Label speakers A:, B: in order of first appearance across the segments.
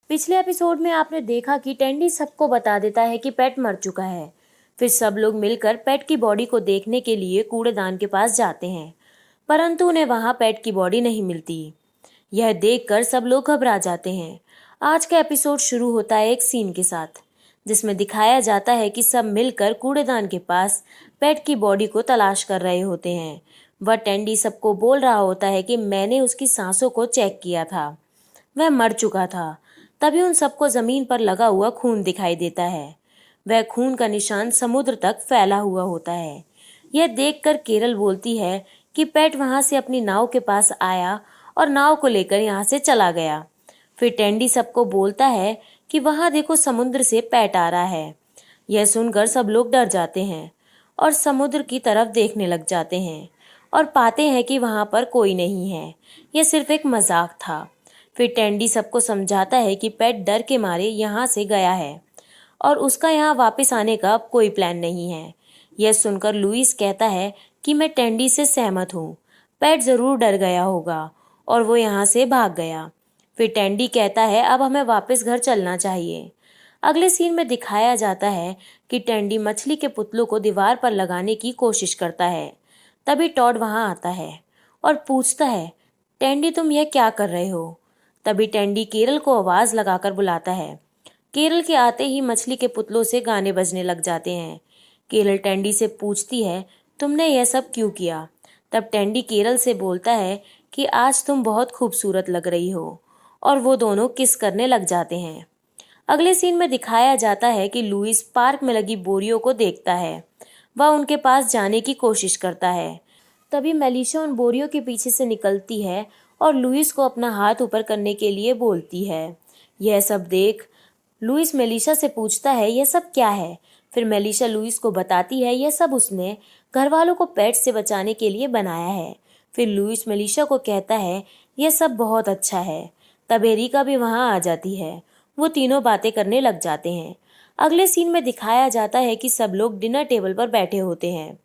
A: पिछले एपिसोड में आपने देखा कि टेंडी सबको बता देता है कि पेट मर चुका है। फिर सब लोग मिलकर पेट की बॉडी को देखने के लिए कूड़ेदान के पास जाते हैं, परंतु उन्हें वहां पेट की बॉडी नहीं मिलती। यह देखकर सब लोग घबरा जाते हैं। आज का एपिसोड शुरू होता है एक सीन के साथ, जिसमें दिखाया जाता है कि सब मिलकर कूड़ेदान के पास पेट की बॉडी को तलाश कर रहे होते हैं। वह टेंडी सबको बोल रहा होता है कि मैंने उसकी सांसों को चेक किया था, वह मर चुका था। तभी उन सबको जमीन पर लगा हुआ खून दिखाई देता है। वह खून का निशान समुद्र तक फैला हुआ होता है। यह देखकर केरल बोलती है कि पेट वहां से अपनी नाव के पास आया और नाव को लेकर यहाँ से चला गया। फिर टेंडी सबको बोलता है कि वहां देखो, समुद्र से पेट आ रहा है। यह सुनकर सब लोग डर जाते हैं और समुद्र की तरफ देखने लग जाते हैं और पाते हैं कि वहां पर कोई नहीं है। यह सिर्फ एक मजाक था। फिर टेंडी सबको समझाता है कि पेट डर के मारे यहाँ से गया है और उसका यहाँ वापस आने का कोई प्लान नहीं है। यह सुनकर लुइस कहता है कि मैं टेंडी से सहमत हूँ, पेट जरूर डर गया होगा और वो यहाँ से भाग गया। फिर टेंडी कहता है अब हमें वापस घर चलना चाहिए। अगले सीन में दिखाया जाता है कि टेंडी मछली के पुतलों को दीवार पर लगाने की कोशिश करता है। तभी टॉड वहां आता है और पूछता है, टेंडी तुम यह क्या कर रहे हो? तभी टेंडी केरल को आवाज लगाकर बुलाता है। केरल के आते ही मछली के पुतलों से गाने बजने लग जाते हैं। केरल टेंडी से पूछती है, तुमने यह सब क्यों किया? तब टेंडी केरल से बोलता है कि आज तुम बहुत खूबसूरत लग रही हो, और वो दोनों किस करने लग जाते हैं। अगले सीन में दिखाया जाता है कि लुइस पार्क में लगी बोरियों को देखता है। वह उनके पास जाने की कोशिश करता है। तभी मेलिशा उन बोरियों के पीछे से निकलती है और लुइस को अपना हाथ ऊपर करने के लिए बोलती है। यह सब देख लुइस मेलिशा से पूछता है, यह सब क्या है? फिर मेलिशा लुइस को बताती है यह सब उसने घर वालों को पेट से बचाने के लिए बनाया है। फिर लुइस मेलिशा को कहता है यह सब बहुत अच्छा है। तब एरिका भी वहां आ जाती है। वो तीनों बातें करने लग जाते हैं। अगले सीन में दिखाया जाता है कि सब लोग डिनर टेबल पर बैठे होते हैं।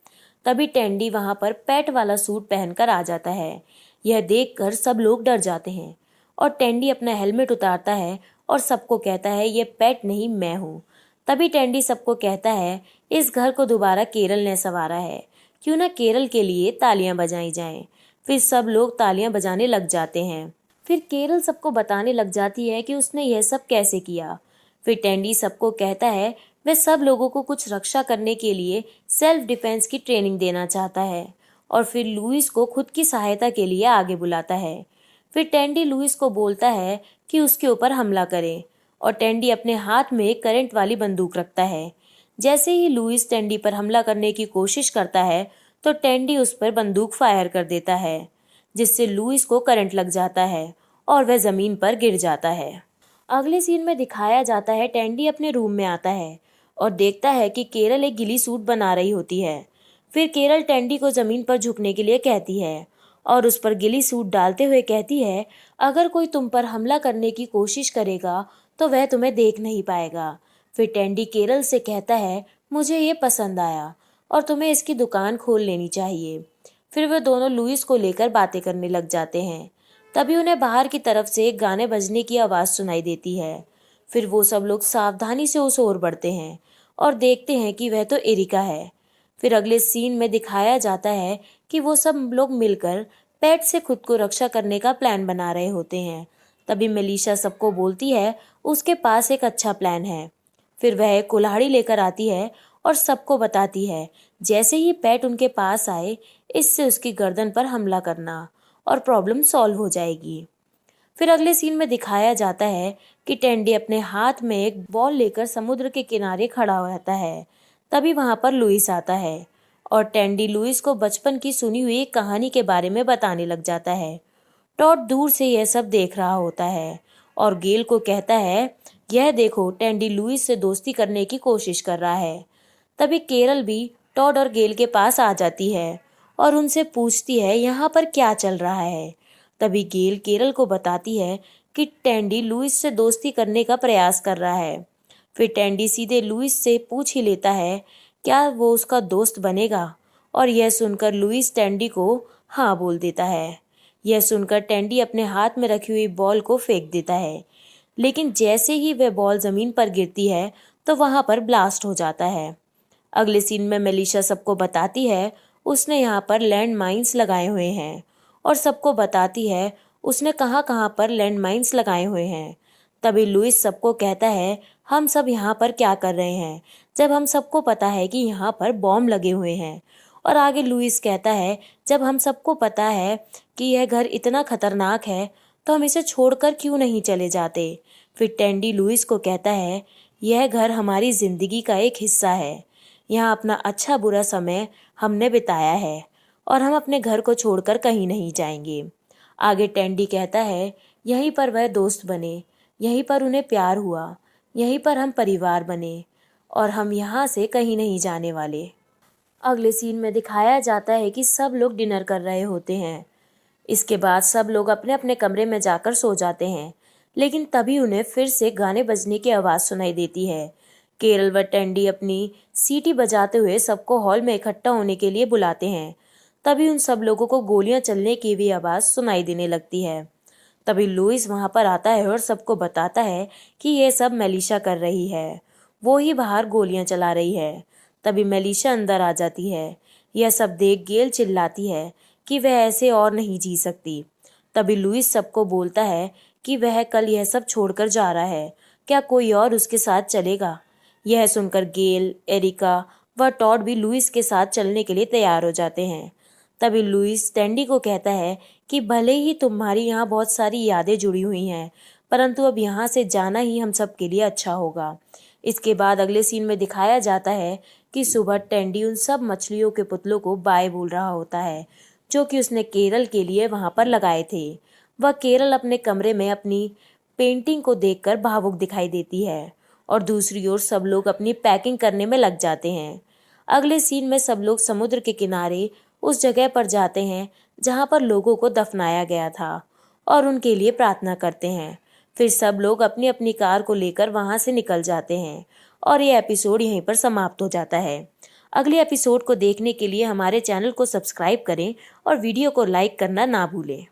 A: तभी टेंडी वहां पर पेट वाला सूट पहनकर आ जाता है। यह देखकर सब लोग डर जाते हैं और टेंडी अपना हेलमेट उतारता है और सबको कहता है ये पेट नहीं, मैं हूँ। तभी टेंडी सबको कहता है इस घर को दोबारा केरल ने संवारा है, क्यों ना केरल के लिए तालियां बजाई जाएं। फिर सब लोग तालियां बजाने लग जाते हैं। फिर केरल सबको बताने लग जाती है कि उसने यह सब कैसे किया। फिर टेंडी सबको कहता है वह सब लोगों को कुछ रक्षा करने के लिए सेल्फ डिफेंस की ट्रेनिंग देना चाहता है, और फिर लुइस को खुद की सहायता के लिए आगे बुलाता है। फिर टेंडी लुइस को बोलता है कि उसके ऊपर हमला करे, और टेंडी अपने हाथ में एक करंट वाली बंदूक रखता है। जैसे ही लुइस टेंडी पर हमला करने की कोशिश करता है तो टेंडी उस पर बंदूक फायर कर देता है, जिससे लुइस को करंट लग जाता है और वह जमीन पर गिर जाता है। अगले सीन में दिखाया जाता है टेंडी अपने रूम में आता है और देखता है कि केरल एक गिली सूट बना रही होती है। फिर केरल टेंडी को जमीन पर झुकने के लिए कहती है और उस पर गिली सूट डालते हुए कहती है, अगर कोई तुम पर हमला करने की कोशिश करेगा तो वह तुम्हें देख नहीं पाएगा। फिर टेंडी केरल से कहता है, मुझे ये पसंद आया और तुम्हें इसकी दुकान खोल लेनी चाहिए। फिर वे दोनों लुइस को लेकर बातें करने लग जाते हैं। तभी उन्हें बाहर की तरफ से एक गाने बजने की आवाज सुनाई देती है। फिर वो सब लोग सावधानी से उस ओर बढ़ते हैं और देखते हैं कि वह तो एरिका है। फिर अगले सीन में दिखाया जाता है कि वो सब लोग मिलकर पेट से खुद को रक्षा करने का प्लान बना रहे होते हैं। तभी मेलिशा सबको बोलती है उसके पास एक अच्छा प्लान है। फिर वह एक कुल्हाड़ी लेकर आती है और सबको बताती है जैसे ही पेट उनके पास आए, इससे उसकी गर्दन पर हमला करना और प्रॉब्लम सॉल्व हो जाएगी। फिर अगले सीन में दिखाया जाता है कि टेंडी अपने हाथ में एक बॉल लेकर समुद्र के किनारे खड़ा रहता है। तभी वहां पर लुइस आता है और टेंडी लुइस को बचपन की सुनी हुई एक कहानी के बारे में बताने लग जाता है। टॉड दूर से यह सब देख रहा होता है और गेल को कहता है, यह देखो, टेंडी लुइस से दोस्ती करने की कोशिश कर रहा है। तभी केरल भी टॉड और गेल के पास आ जाती है और उनसे पूछती है यहाँ पर क्या चल रहा है। तभी गेल केरल को बताती है कि टेंडी लुइस से दोस्ती करने का प्रयास कर रहा है। फिर टेंडी सीधे लुइस से पूछ ही लेता है क्या वो उसका दोस्त बनेगा, और यह सुनकर लुइस टेंडी को हाँ बोल देता है। यह सुनकर टेंडी अपने हाथ में रखी हुई बॉल को फेंक देता है, लेकिन जैसे ही वह बॉल जमीन पर गिरती है तो वहां पर ब्लास्ट हो जाता है। अगले सीन में मेलिशा सबको बताती है उसने यहाँ पर लैंड माइन्स लगाए हुए हैं और सबको बताती है उसने कहाँ कहाँ पर लैंड माइन्स लगाए हुए हैं। तभी लुइस सबको कहता है हम सब यहाँ पर क्या कर रहे हैं जब हम सबको पता है कि यहाँ पर बॉम्ब लगे हुए हैं। और आगे लुइस कहता है जब हम सबको पता है कि यह घर इतना खतरनाक है तो हम इसे छोड़कर क्यों नहीं चले जाते। फिर टेंडी लुइस को कहता है यह घर हमारी जिंदगी का एक हिस्सा है, यहाँ अपना अच्छा बुरा समय हमने बिताया है और हम अपने घर को छोड़कर कहीं नहीं जाएंगे। आगे टेंडी कहता है यहीं पर वह दोस्त बने, यहीं पर उन्हें प्यार हुआ, यहीं पर हम परिवार बने और हम यहाँ से कहीं नहीं जाने वाले। अगले सीन में दिखाया जाता है कि सब लोग डिनर कर रहे होते हैं। इसके बाद सब लोग अपने अपने कमरे में जाकर सो जाते हैं, लेकिन तभी उन्हें फिर से गाने बजने की आवाज़ सुनाई देती है। केरल व टेंडी अपनी सीटी बजाते हुए सबको हॉल में इकट्ठा होने के लिए बुलाते हैं। तभी उन सब लोगों को गोलियां चलने की भी आवाज़ सुनाई देने लगती है। तभी लुइस वहां पर आता है और सबको बताता है कि यह सब मेलिशा कर रही है, वो ही बाहर गोलियां चला रही है। तभी मेलिशा अंदर आ जाती है। यह सब देख गेल चिल्लाती है कि वह ऐसे और नहीं जी सकती। तभी लुइस सबको बोलता है कि वह कल यह सब छोड़कर जा रहा है, क्या कोई और उसके साथ चलेगा। यह सुनकर गेल, एरिका व टॉड भी लुइस के साथ चलने के लिए तैयार हो जाते हैं। तभी लुइस टेंडी को कहता है कि भले ही तुम्हारी यहाँ बहुत सारी यादें जुड़ी हुई हैं, परंतु अब यहाँ से जाना ही हम सब के लिए अच्छा होगा। इसके बाद अगले सीन में दिखाया जाता है कि सुबह टेंडी उन सब मछलियों के पुतलों को बाय बोल रहा होता है जो कि उसने केरल के लिए वहां पर लगाए थे। वह केरल अपने कमरे में अपनी पेंटिंग को देखकर भावुक दिखाई देती है और दूसरी ओर सब लोग अपनी पैकिंग करने में लग जाते हैं। अगले सीन में सब लोग समुद्र के किनारे उस जगह पर जाते हैं जहां पर लोगों को दफनाया गया था और उनके लिए प्रार्थना करते हैं। फिर सब लोग अपनी अपनी कार को लेकर वहां से निकल जाते हैं और ये एपिसोड यहीं पर समाप्त हो जाता है। अगले एपिसोड को देखने के लिए हमारे चैनल को सब्सक्राइब करें और वीडियो को लाइक करना ना भूलें।